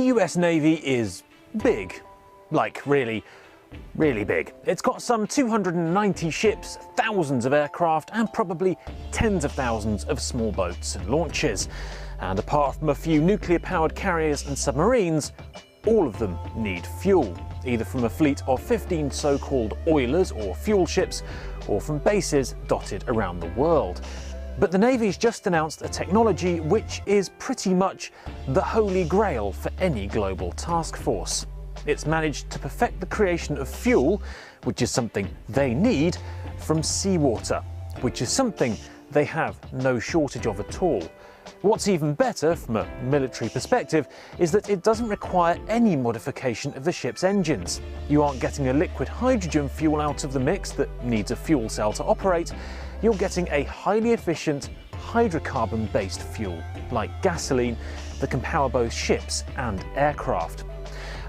US Navy is big. Like, really big. It's got some 290 ships, thousands of aircraft, and probably tens of thousands of small boats and launches. And apart from a few nuclear-powered carriers and submarines, all of them need fuel, either from a fleet of 15 so-called oilers or fuel ships, or from bases dotted around the world. But the Navy's just announced a technology which is pretty much the holy grail for any global task force. It's managed to perfect the creation of fuel, which is something they need, from seawater, which is something they have no shortage of at all. What's even better, from a military perspective, is that it doesn't require any modification of the ship's engines. You aren't getting a liquid hydrogen fuel out of the mix that needs a fuel cell to operate. You're getting a highly efficient hydrocarbon-based fuel, like gasoline, that can power both ships and aircraft.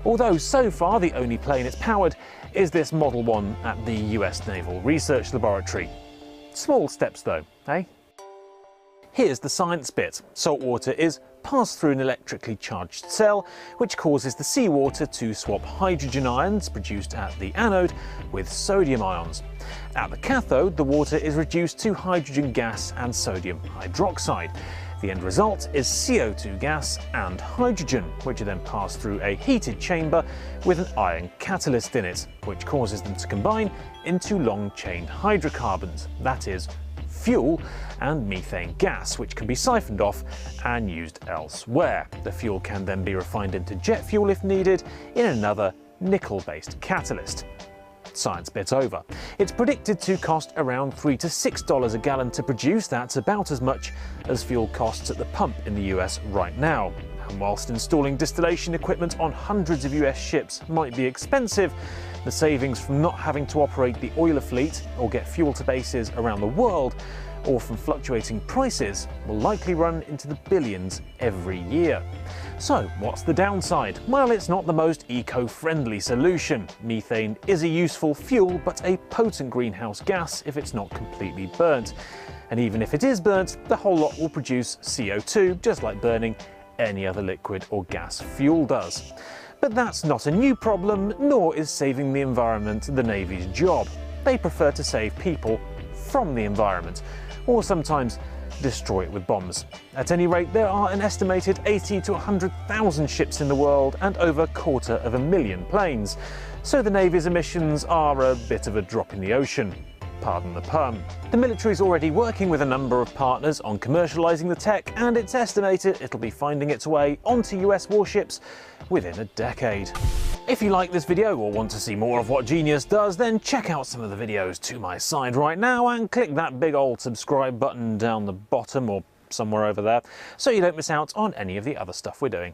Although so far the only plane it's powered is this Model 1 at the US Naval Research Laboratory. Small steps though, eh? Here's the science bit. Salt water is passed through an electrically charged cell, which causes the seawater to swap hydrogen ions produced at the anode with sodium ions. At the cathode, the water is reduced to hydrogen gas and sodium hydroxide. The end result is CO2 gas and hydrogen, which are then passed through a heated chamber with an iron catalyst in it, which causes them to combine into long-chain hydrocarbons, that is, fuel and methane gas, which can be siphoned off and used elsewhere. The fuel can then be refined into jet fuel if needed in another nickel-based catalyst. Science bit over. It's predicted to cost around $3 to $6 a gallon to produce. That's about as much as fuel costs at the pump in the US right now. And whilst installing distillation equipment on hundreds of US ships might be expensive, the savings from not having to operate the oiler fleet or get fuel to bases around the world, or from fluctuating prices, will likely run into the billions every year. So what's the downside? Well, it's not the most eco-friendly solution. Methane is a useful fuel, but a potent greenhouse gas if it's not completely burnt. And even if it is burnt, the whole lot will produce CO2, just like burning any other liquid or gas fuel does. But that's not a new problem, nor is saving the environment the Navy's job. They prefer to save people from the environment, or sometimes destroy it with bombs. At any rate, there are an estimated 80 to 100,000 ships in the world and over 250,000 planes, so the Navy's emissions are a bit of a drop in the ocean. Pardon the pun. The military's already working with a number of partners on commercialising the tech, and it's estimated it'll be finding its way onto US warships within a decade. If you like this video or want to see more of what Genius does, then check out some of the videos to my side right now and click that big old subscribe button down the bottom or somewhere over there so you don't miss out on any of the other stuff we're doing.